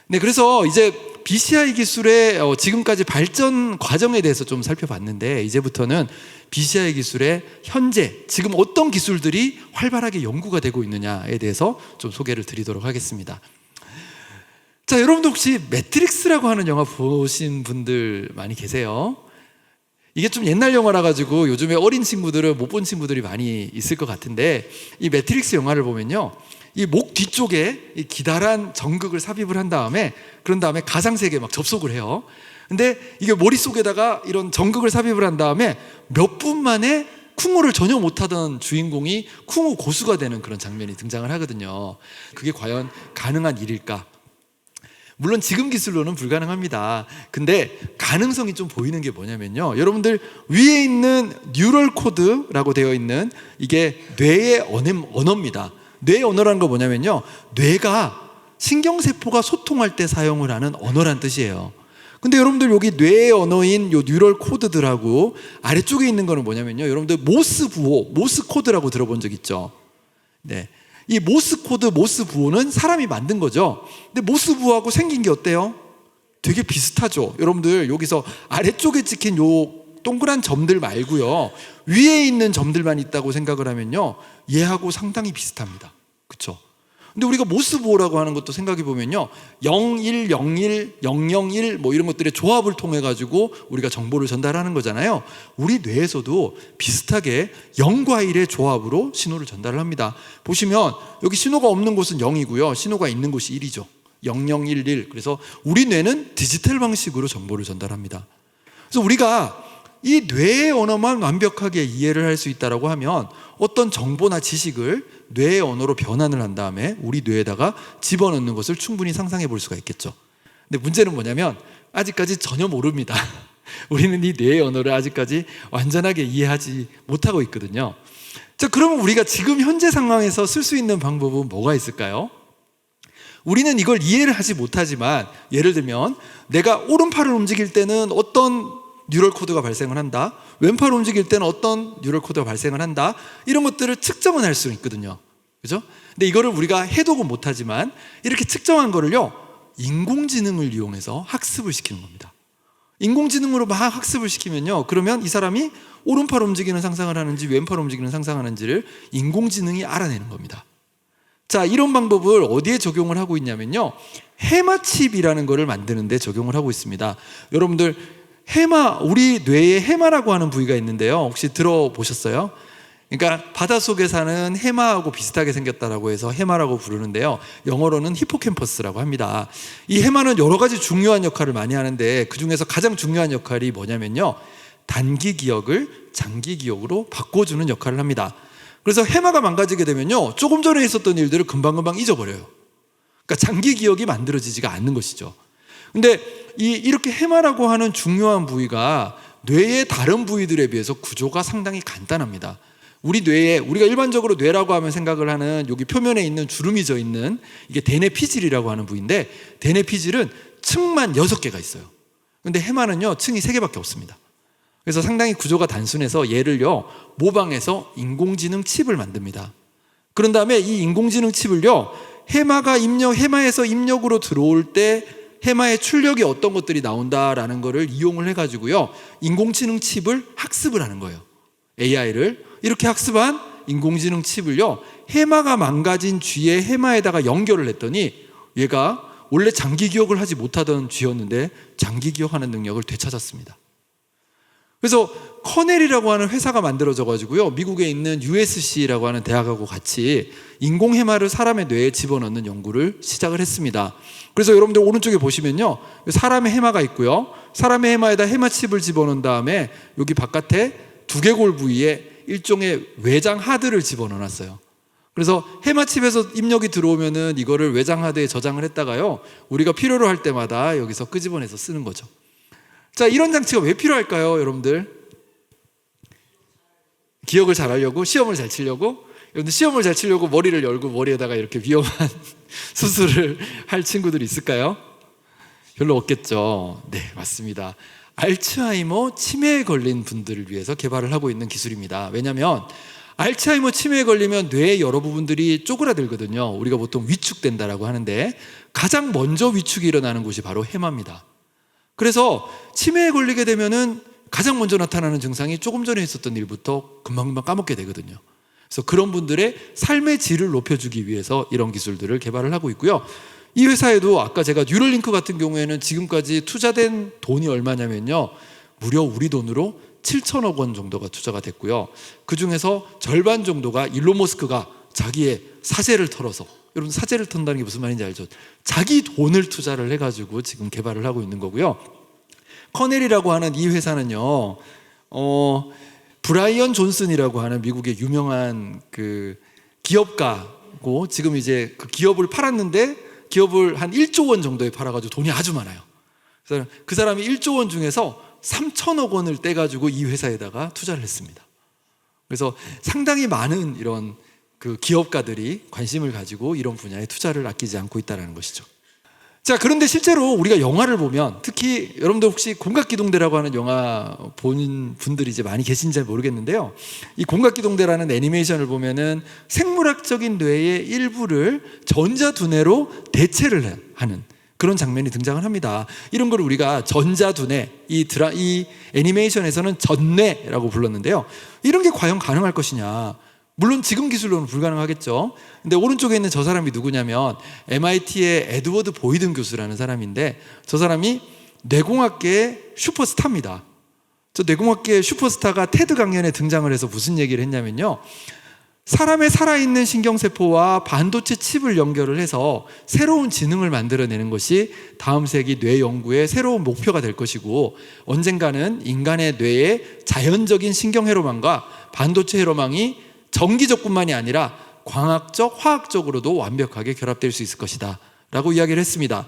네, 그래서 이제 BCI 기술의 지금까지 발전 과정에 대해서 좀 살펴봤는데, 이제부터는 BCI 기술의 현재 지금 어떤 기술들이 활발하게 연구가 되고 있느냐에 대해서 좀 소개를 드리도록 하겠습니다. 자, 여러분도 혹시 매트릭스라고 하는 영화 보신 분들 많이 계세요? 이게 좀 옛날 영화라 가지고 요즘에 어린 친구들은 못 본 친구들이 많이 있을 것 같은데, 이 매트릭스 영화를 보면요, 이 목 뒤쪽에 이 기다란 전극을 삽입을 한 다음에, 그런 다음에 가상세계에 막 접속을 해요. 근데 이게 머릿속에다가 이런 전극을 삽입을 한 다음에 몇 분 만에 쿵호를 전혀 못하던 주인공이 쿵호 고수가 되는 그런 장면이 등장을 하거든요. 그게 과연 가능한 일일까? 물론 지금 기술로는 불가능합니다. 근데 가능성이 좀 보이는 게 뭐냐면요, 여러분들 위에 있는 뉴럴 코드라고 되어 있는 이게 뇌의 언어입니다. 뇌의 언어라는 거 뭐냐면요, 뇌가 신경세포가 소통할 때 사용을 하는 언어란 뜻이에요. 근데 여러분들 여기 뇌의 언어인 요 뉴럴 코드들하고 아래쪽에 있는 거는 뭐냐면요, 여러분들 모스 부호, 모스 코드라고 들어본 적 있죠? 네. 이 모스 코드, 모스 부호는 사람이 만든 거죠. 근데 모스 부호하고 생긴 게 어때요? 되게 비슷하죠. 여러분들 여기서 아래쪽에 찍힌 요 동그란 점들 말고요, 위에 있는 점들만 있다고 생각을 하면요, 얘하고 상당히 비슷합니다. 그렇죠? 근데 우리가 모스 부호라고 하는 것도 생각해 보면요, 0101, 001 뭐 이런 것들의 조합을 통해 가지고 우리가 정보를 전달하는 거잖아요. 우리 뇌에서도 비슷하게 0과 1의 조합으로 신호를 전달을 합니다. 보시면 여기 신호가 없는 곳은 0이고요, 신호가 있는 곳이 1이죠. 0011. 그래서 우리 뇌는 디지털 방식으로 정보를 전달합니다. 그래서 우리가 이 뇌의 언어만 완벽하게 이해를 할 수 있다라고 하면 어떤 정보나 지식을 뇌의 언어로 변환을 한 다음에 우리 뇌에다가 집어넣는 것을 충분히 상상해 볼 수가 있겠죠. 근데 문제는 뭐냐면 아직까지 전혀 모릅니다. 우리는 이 뇌의 언어를 아직까지 완전하게 이해하지 못하고 있거든요. 자, 그러면 우리가 지금 현재 상황에서 쓸 수 있는 방법은 뭐가 있을까요? 우리는 이걸 이해를 하지 못하지만, 예를 들면 내가 오른팔을 움직일 때는 어떤 뉴럴 코드가 발생을 한다, 왼팔을 움직일 때는 어떤 뉴럴 코드가 발생을 한다, 이런 것들을 측정은 할 수 있거든요. 그죠? 근데 이거를 우리가 해독은 못하지만 이렇게 측정한 거를요, 인공지능을 이용해서 학습을 시키는 겁니다. 인공지능으로 막 학습을 시키면요, 그러면 이 사람이 오른팔 움직이는 상상을 하는지 왼팔 움직이는 상상을 하는지를 인공지능이 알아내는 겁니다. 자, 이런 방법을 어디에 적용을 하고 있냐면요, 해마칩이라는 거를 만드는 데 적용을 하고 있습니다. 여러분들 해마, 우리 뇌에 해마라고 하는 부위가 있는데요, 혹시 들어보셨어요? 그러니까 바닷속에 사는 해마하고 비슷하게 생겼다라고 해서 해마라고 부르는데요, 영어로는 히포캠퍼스라고 합니다. 이 해마는 여러 가지 중요한 역할을 많이 하는데, 그 중에서 가장 중요한 역할이 뭐냐면요, 단기 기억을 장기 기억으로 바꿔주는 역할을 합니다. 그래서 해마가 망가지게 되면요, 조금 전에 있었던 일들을 금방금방 잊어버려요. 그러니까 장기 기억이 만들어지지가 않는 것이죠. 근데 이렇게 해마라고 하는 중요한 부위가 뇌의 다른 부위들에 비해서 구조가 상당히 간단합니다. 우리 뇌에, 우리가 일반적으로 뇌라고 하면 생각을 하는 여기 표면에 있는 주름이 져 있는 이게 대뇌피질이라고 하는 부위인데, 대뇌피질은 층만 6개가 있어요. 근데 해마는요, 층이 3개밖에 없습니다. 그래서 상당히 구조가 단순해서 얘를요, 모방해서 인공지능 칩을 만듭니다. 그런 다음에 이 인공지능 칩을요, 해마에서 입력으로 들어올 때 해마의 출력이 어떤 것들이 나온다라는 거를 이용을 해가지고요, 인공지능 칩을 학습을 하는 거예요. AI를 이렇게 학습한 인공지능 칩을요, 해마가 망가진 쥐의 해마에다가 연결을 했더니 얘가 원래 장기 기억을 하지 못하던 쥐였는데 장기 기억하는 능력을 되찾았습니다. 그래서 커넬이라고 하는 회사가 만들어져 가지고요, 미국에 있는 USC라고 하는 대학하고 같이 인공 해마를 사람의 뇌에 집어넣는 연구를 시작을 했습니다. 그래서 여러분들 오른쪽에 보시면요, 사람의 해마가 있고요, 사람의 해마에다 해마칩을 집어넣은 다음에 여기 바깥에 두개골 부위에 일종의 외장 하드를 집어넣어놨어요. 그래서 해마칩에서 입력이 들어오면은 이거를 외장 하드에 저장을 했다가요, 우리가 필요로 할 때마다 여기서 끄집어내서 쓰는 거죠. 자, 이런 장치가 왜 필요할까요, 여러분들? 기억을 잘 하려고, 시험을 잘 치려고. 여러분들 시험을 잘 치려고 머리를 열고 머리에다가 이렇게 위험한 수술을 할 친구들이 있을까요? 별로 없겠죠. 네, 맞습니다. 알츠하이머 치매에 걸린 분들을 위해서 개발을 하고 있는 기술입니다. 왜냐하면 알츠하이머 치매에 걸리면 뇌의 여러 부분들이 쪼그라들거든요. 우리가 보통 위축된다라고 하는데 가장 먼저 위축이 일어나는 곳이 바로 해마입니다. 그래서 치매에 걸리게 되면은 가장 먼저 나타나는 증상이 조금 전에 있었던 일부터 금방금방 까먹게 되거든요. 그래서 그런 분들의 삶의 질을 높여주기 위해서 이런 기술들을 개발을 하고 있고요. 이 회사에도 아까 제가 뉴럴링크 같은 경우에는 지금까지 투자된 돈이 얼마냐면요, 무려 우리 돈으로 7천억 원 정도가 투자가 됐고요. 그 중에서 절반 정도가 일론 머스크가 자기의 사재를 털어서, 여러분 사재를 턴다는 게 무슨 말인지 알죠? 자기 돈을 투자를 해가지고 지금 개발을 하고 있는 거고요. 커넬이라고 하는 이 회사는요, 브라이언 존슨이라고 하는 미국의 유명한 그 기업가고, 지금 이제 그 기업을 팔았는데 기업을 한 1조 원 정도에 팔아가지고 돈이 아주 많아요. 그래서 그 사람이 1조 원 중에서 3천억 원을 떼가지고 이 회사에다가 투자를 했습니다. 그래서 상당히 많은 이런 그 기업가들이 관심을 가지고 이런 분야에 투자를 아끼지 않고 있다는 것이죠. 자, 그런데 실제로 우리가 영화를 보면, 특히 여러분들 혹시 공각기동대라고 하는 영화 본 분들이 이제 많이 계신지 모르겠는데요, 이 공각기동대라는 애니메이션을 보면은 생물학적인 뇌의 일부를 전자두뇌로 대체를 하는 그런 장면이 등장을 합니다. 이런 걸 우리가 전자두뇌, 이 애니메이션에서는 전뇌라고 불렀는데요, 이런 게 과연 가능할 것이냐? 물론 지금 기술로는 불가능하겠죠. 근데 오른쪽에 있는 저 사람이 누구냐면 MIT의 에드워드 보이든 교수라는 사람인데, 저 사람이 뇌공학계의 슈퍼스타입니다. 저 뇌공학계의 슈퍼스타가 테드 강연에 등장을 해서 무슨 얘기를 했냐면요, 사람의 살아있는 신경세포와 반도체 칩을 연결을 해서 새로운 지능을 만들어내는 것이 다음 세기 뇌 연구의 새로운 목표가 될 것이고, 언젠가는 인간의 뇌의 자연적인 신경회로망과 반도체 회로망이 정기적뿐만이 아니라 광학적, 화학적으로도 완벽하게 결합될 수 있을 것이다 라고 이야기를 했습니다.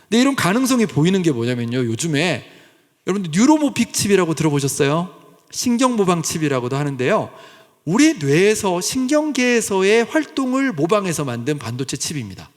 근데 이런 가능성이 보이는 게 뭐냐면요, 요즘에 여러분들 뉴로모픽 칩이라고 들어보셨어요? 신경모방 칩이라고도 하는데요, 우리 뇌에서 신경계에서의 활동을 모방해서 만든 반도체 칩입니다.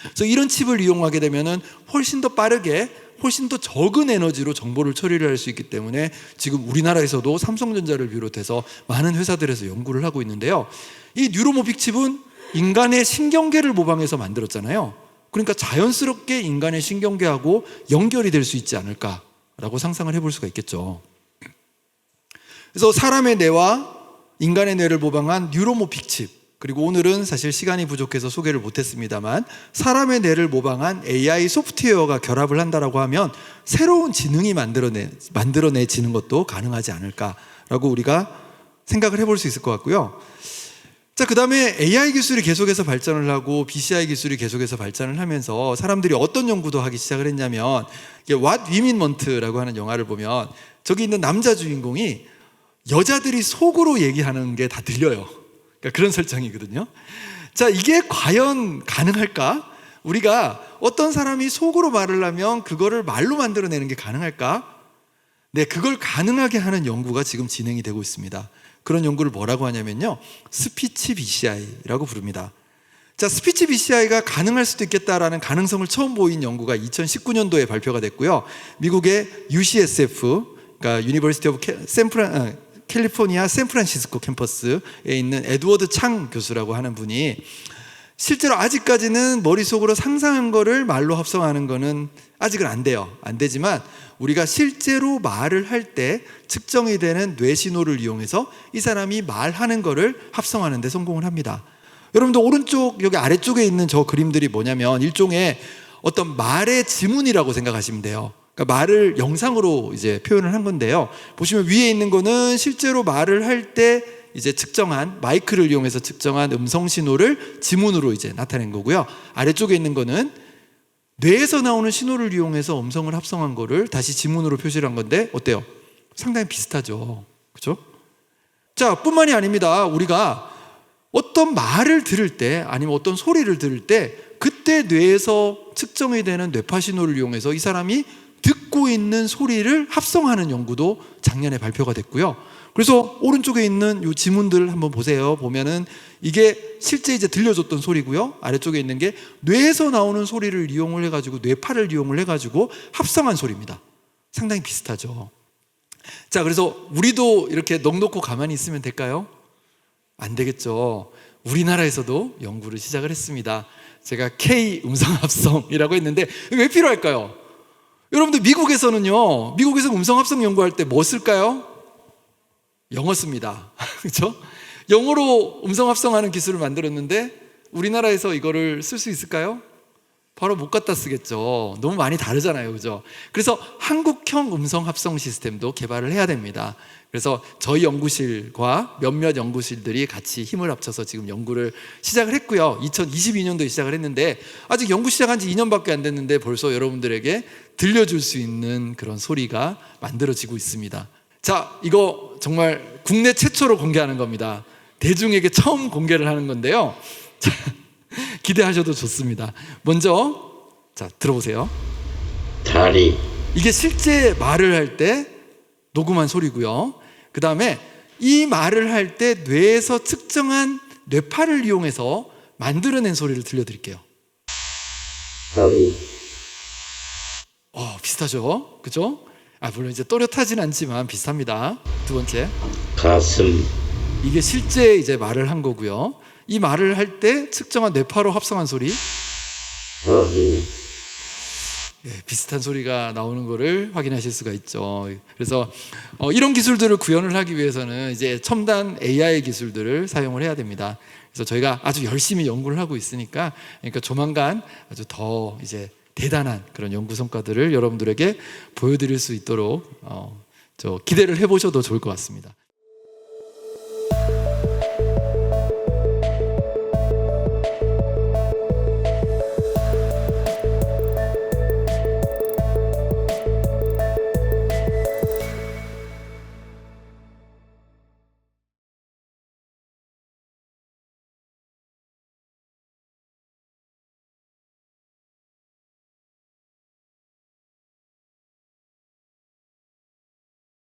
그래서 이런 칩을 이용하게 되면은 훨씬 더 빠르게, 훨씬 더 적은 에너지로 정보를 처리를 할 수 있기 때문에 지금 우리나라에서도 삼성전자를 비롯해서 많은 회사들에서 연구를 하고 있는데요, 이 뉴로모픽 칩은 인간의 신경계를 모방해서 만들었잖아요. 그러니까 자연스럽게 인간의 신경계하고 연결이 될 수 있지 않을까라고 상상을 해볼 수가 있겠죠. 그래서 사람의 뇌와 인간의 뇌를 모방한 뉴로모픽 칩, 그리고 오늘은 사실 시간이 부족해서 소개를 못했습니다만 사람의 뇌를 모방한 AI 소프트웨어가 결합을 한다라고 하면 새로운 지능이 만들어내지는 것도 가능하지 않을까라고 우리가 생각을 해볼 수 있을 것 같고요. 자, 그 다음에 AI 기술이 계속해서 발전을 하고 BCI 기술이 계속해서 발전을 하면서 사람들이 어떤 연구도 하기 시작을 했냐면, What Women Want라고 하는 영화를 보면 저기 있는 남자 주인공이 여자들이 속으로 얘기하는 게 다 들려요. 그러니까 그런 설정이거든요. 자, 이게 과연 가능할까? 우리가 어떤 사람이 속으로 말을 하면 그거를 말로 만들어내는 게 가능할까? 네, 그걸 가능하게 하는 연구가 지금 진행이 되고 있습니다. 그런 연구를 뭐라고 하냐면요, 스피치 BCI라고 부릅니다. 자, 스피치 BCI가 가능할 수도 있겠다라는 가능성을 처음 보인 연구가 2019년도에 발표가 됐고요. 미국의 UCSF, 그러니까 유니버시티 오브 캘리포니아 샌프란시스코 캠퍼스에 있는 에드워드 창 교수라고 하는 분이, 실제로 아직까지는 머릿속으로 상상한 거를 말로 합성하는 거는 아직은 안 돼요. 안 되지만 우리가 실제로 말을 할 때 측정이 되는 뇌신호를 이용해서 이 사람이 말하는 거를 합성하는 데 성공을 합니다. 여러분들 오른쪽 여기 아래쪽에 있는 저 그림들이 뭐냐면 일종의 어떤 말의 지문이라고 생각하시면 돼요. 그러니까 말을 영상으로 이제 표현을 한 건데요, 보시면 위에 있는 거는 실제로 말을 할 때 이제 측정한, 마이크를 이용해서 측정한 음성 신호를 지문으로 이제 나타낸 거고요. 아래쪽에 있는 거는 뇌에서 나오는 신호를 이용해서 음성을 합성한 거를 다시 지문으로 표시를 한 건데 어때요? 상당히 비슷하죠. 그렇죠? 자, 뿐만이 아닙니다. 우리가 어떤 말을 들을 때 아니면 어떤 소리를 들을 때 그때 뇌에서 측정이 되는 뇌파 신호를 이용해서 이 사람이 듣고 있는 소리를 합성하는 연구도 작년에 발표가 됐고요. 그래서 오른쪽에 있는 이 지문들 한번 보세요. 보면은 이게 실제 이제 들려줬던 소리고요. 아래쪽에 있는 게 뇌에서 나오는 소리를 이용을 해가지고, 뇌파를 이용을 해가지고 합성한 소리입니다. 상당히 비슷하죠. 자, 그래서 우리도 이렇게 넋 놓고 가만히 있으면 될까요? 안 되겠죠. 우리나라에서도 연구를 시작을 했습니다. 제가 K 음성합성이라고 했는데 왜 필요할까요? 여러분들 미국에서는요, 미국에서 음성합성 연구할 때 뭐 쓸까요? 영어 씁니다. 그렇죠? 영어로 음성합성하는 기술을 만들었는데 우리나라에서 이거를 쓸 수 있을까요? 바로 못 갖다 쓰겠죠. 너무 많이 다르잖아요. 그죠? 그래서 한국형 음성 합성 시스템도 개발을 해야 됩니다. 그래서 저희 연구실과 몇몇 연구실들이 같이 힘을 합쳐서 지금 연구를 시작을 했고요. 2022년도에 시작을 했는데 아직 연구 시작한 지 2년밖에 안 됐는데 벌써 여러분들에게 들려줄 수 있는 그런 소리가 만들어지고 있습니다. 자, 이거 정말 국내 최초로 공개하는 겁니다. 대중에게 처음 공개를 하는 건데요. 자, 기대하셔도 좋습니다. 먼저 자, 들어보세요. 다리, 이게 실제 말을 할 때 녹음한 소리고요. 그 다음에 이 말을 할 때 뇌에서 측정한 뇌파를 이용해서 만들어낸 소리를 들려드릴게요. 허리, 비슷하죠? 그죠? 물론 이제 또렷하진 않지만 비슷합니다. 두 번째, 가슴, 이게 실제 이제 말을 한 거고요. 이 말을 할 때 측정한 뇌파로 합성한 소리, 허리, 비슷한 소리가 나오는 거를 확인하실 수가 있죠. 그래서 이런 기술들을 구현을 하기 위해서는 이제 첨단 AI 기술들을 사용을 해야 됩니다. 그래서 저희가 아주 열심히 연구를 하고 있으니까, 그러니까 조만간 아주 더 이제 대단한 그런 연구 성과들을 여러분들에게 보여드릴 수 있도록 기대를 해보셔도 좋을 것 같습니다.